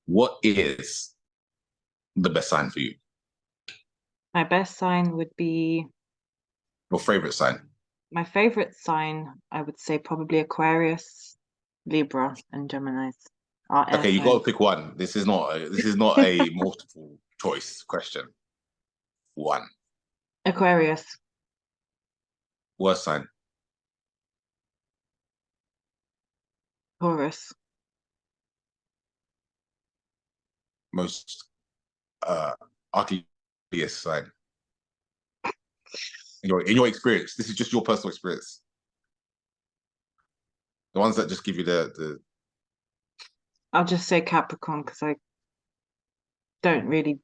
What is the best sign for you? My best sign would be Your favorite sign? my favorite sign, I would say probably Aquarius, Libra, and Geminis are air Okay, you got to signs. pick one. This is not a multiple choice question. One. Aquarius, Worst sign. Taurus. Most uh ugliest sign. In your experience. This is just your personal experience. The ones that just give you the I'll just say Capricorn because I don't really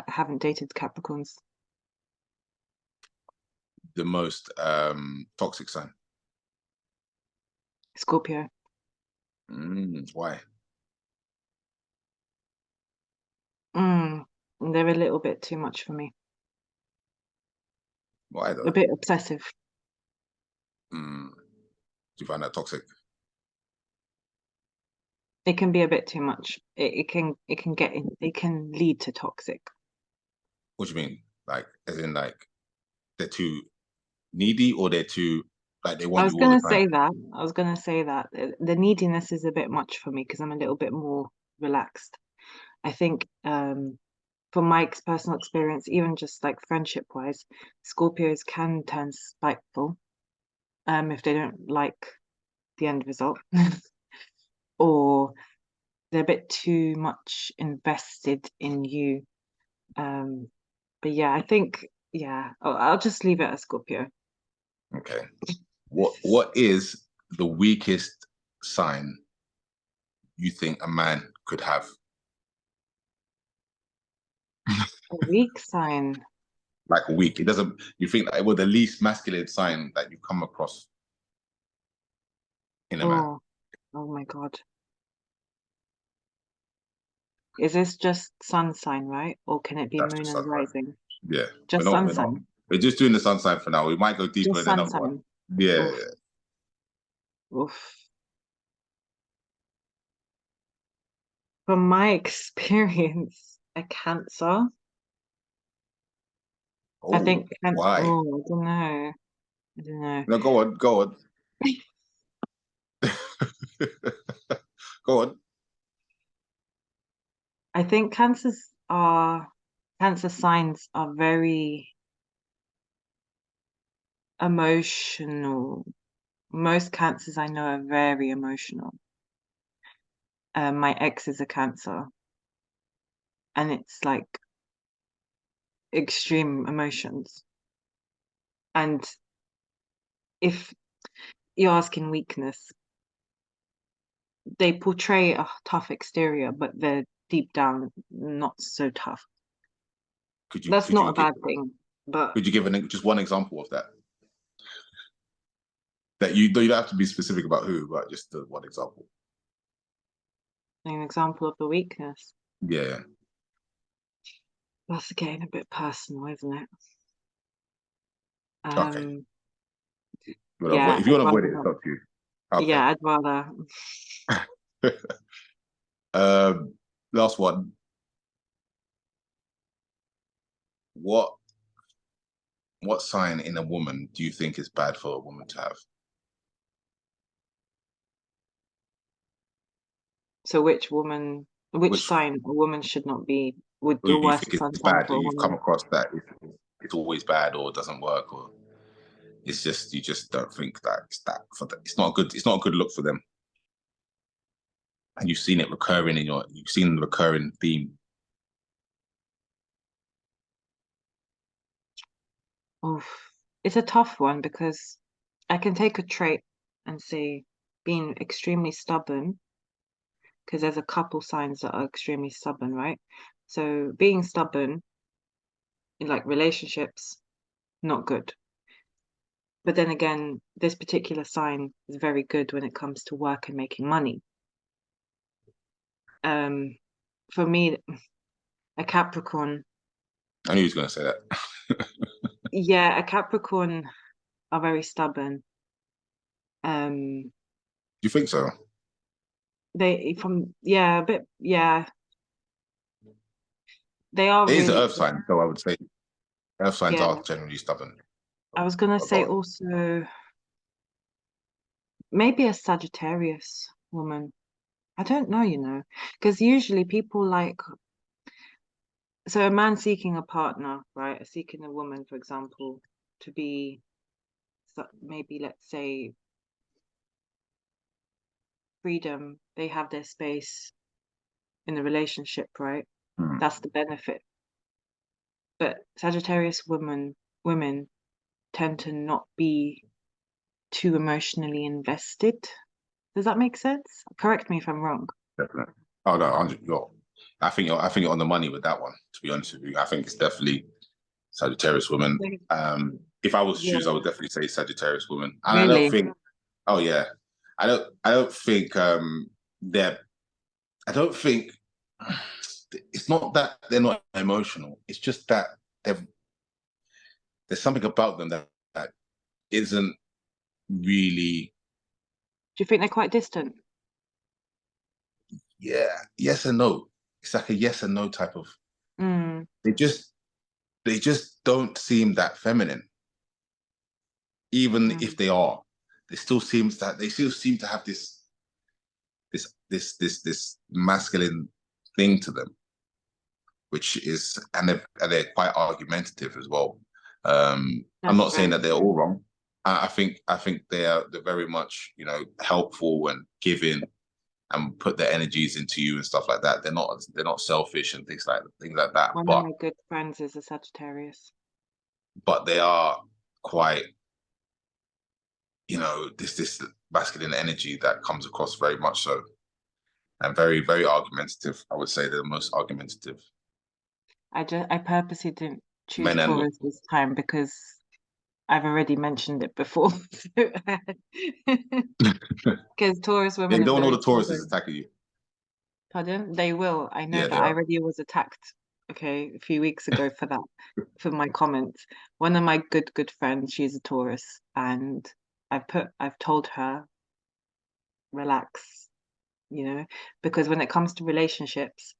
haven't dated Capricorns. most toxic sign. Scorpio. Why? Mm, they're a little bit too much for me. Why A though? bit obsessive. Do you find that toxic? It can be a bit too much. It can it can lead to toxic. What do you mean? Like, as in, like they're too needy, or they're too like they I want was you all the gonna time? say that. I was gonna say that the neediness is a bit much for me because I'm a little bit more relaxed. I think from my personal experience, even just like friendship wise, Scorpios can turn spiteful if they don't like the end result, or they're a bit too much invested in you. Um, but yeah, I think yeah, I'll just leave it as Scorpio. Okay. What is the weakest sign you think a man could have? A weak sign. Like weak. It doesn't. You think that it was the least masculine sign that you come across in a man? Oh, oh my God. Is this just sun sign, right? Or can it be That's moon just and sun sign. rising? Yeah. Just sun We're not. sign. We're just doing the sun sign for now. We might go deeper Just in sun another one. sign. Yeah. Oof, oof. From my experience, a Cancer. I Oh, think, why? oh, I don't know. I don't know. No, go on. Go on. Go on. I think Cancer signs are very emotional. Most Cancers I know are very emotional. My ex is a Cancer, and it's like extreme emotions. And if you're asking weakness, they portray a tough exterior, but they're deep down not so tough. That's Could not a you give bad thing, but just one example of that? That you don't have to be specific about who, but just the one example. an example of the weakness. Yeah. That's getting a bit personal, isn't it? Okay. Um, Avoid, yeah, if you I'd want to avoid rather it, it's not. up to you. Okay. Yeah, I'd rather. um, last one. What what sign in a woman do you think is bad for a woman to have? So, which Which sign a woman should not be? Would who the you worst think sun is sign bad, for that a you've come woman? across, that it's always bad or doesn't work, or it's just you just don't think that it's not good. It's not a good look for them, and you've seen it recurring you've seen the recurring theme. Oof. It's a tough one because I can take a trait and say being extremely stubborn, because there's a couple signs that are extremely stubborn, right? So being stubborn in like relationships, not good. But then again, this particular sign is very good when it comes to work and making money. Um, for me, a Capricorn, I knew he was going to say that. yeah, a Capricorn are very stubborn. You think so? They from yeah, a bit yeah. They are It is an really, earth sign, so I would say earth signs yeah. are generally stubborn. I was gonna But go say on. also maybe a Sagittarius woman. I don't know, because usually people like, so a man seeking a partner, right? Seeking a woman, for example, to be maybe, let's say, freedom. They have their space in the relationship, right? Hmm, That's the benefit. But Sagittarius women tend to not be too emotionally invested. Does that make sense? Correct me if I'm wrong. definitely. Oh no, 100. I think you're on the money with that one. To be honest with you, I think it's definitely Sagittarius woman. If I was to choose, I Yeah, would definitely say Sagittarius woman. And I don't really. think. Oh yeah, I don't think they're. I don't think it's not that they're not emotional. It's just that they've there's something about them that isn't really, Do you think they're quite distant? yeah, yes and no. It's like a yes and no type of, Mm, they just they just don't seem that feminine. Even if mm, they are, they still seem to have this masculine thing to them, which is, and they're quite argumentative as well. I'm that's not saying very that they're true. all wrong. I think they're very much, helpful and giving and put their energies into you and stuff like that. They're not selfish and things like that. One of But my good friends is a Sagittarius. they are quite, this masculine energy that comes across very much so, and very very argumentative. I would say they're the most argumentative I purposely didn't choose men and Taurus this time because I've already mentioned it before. women. Because Taurus Yeah, women you are don't want all very the Tauruses stubborn. attacking you. Pardon? They will. I know Yeah, that they I are. already was attacked, okay, a few weeks ago for that, for my comments. One of my good friends, she's a Taurus, and I've told her, relax, because when it comes to relationships,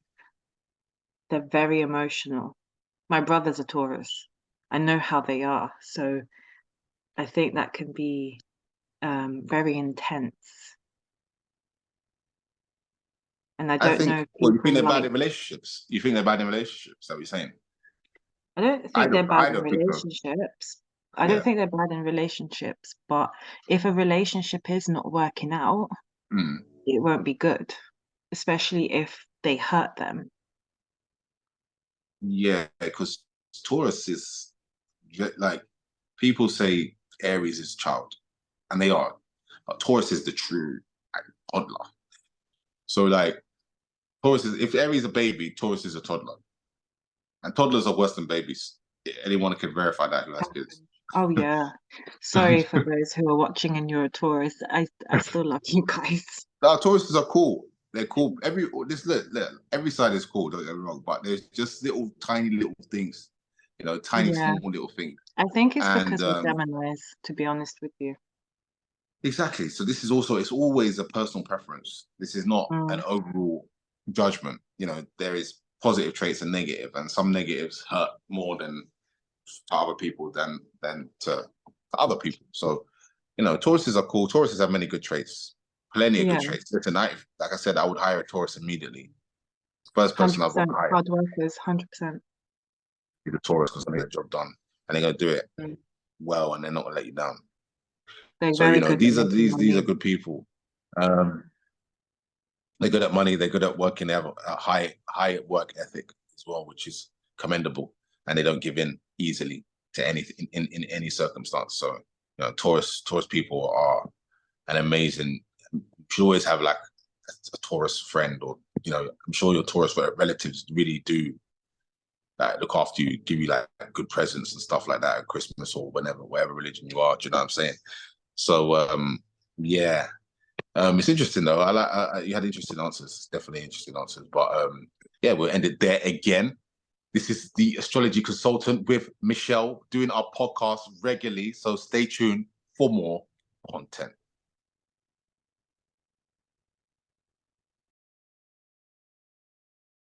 they're very emotional. My brother's a Taurus. I know how they are, so I think that can be very intense. And I I don't know think. if Well, you think people they're bad like, in relationships? You think they're bad in relationships? Is that what you're saying? I don't I think they're don't. bad I in don't think so. relationships. I don't Yeah. think they're bad in relationships, but if a relationship is not working out, Mm. it won't be good, especially if they hurt them. Yeah, because Taurus is like, people say Aries is child, and they are, but Taurus is the true, like, toddler. So like, Taurus is, if Aries is a baby, Taurus is a toddler, and toddlers are worse than babies. Anyone can verify that who has kids. Oh yeah. Sorry for those who are watching and you're a Taurus. I still love you guys. No, Tauruses are cool. They're cool. Every side is cool. Don't get me wrong, but there's just little tiny little things, tiny Yeah. small little things, I think it's and because we're Geminis, to be honest with you. exactly. So this is also, it's always a personal preference. This is not an Mm, overall judgment. There is positive traits and negative, and some negatives hurt more than to other people than to other people. So, Tauruses are cool. Tauruses have many good traits, plenty of good yeah, traits. Listen, like I said, I would hire a Taurus immediately. First person I'd want to 100% hire hard workers, 100%. is a Taurus, because they're going to get the job done, and they're going to do it Mm. well, and they're not going to let you down. They're So very good at these are making these are money. good people. Um, they're good at money. They're good at working. They have a high work ethic as well, which is commendable, and they don't give in easily to anything in any circumstance. So, Taurus people are an amazing. You should always have like a Taurus friend, or I'm sure your Taurus relatives really do look after you, give you like good presents and stuff like that at Christmas or whenever, whatever religion you are. Do you know what I'm saying? So yeah, it's interesting though. You had interesting answers, definitely interesting answers. But yeah, we'll end it there again. This is the astrology consultant with Michelle doing our podcast regularly. So stay tuned for more content.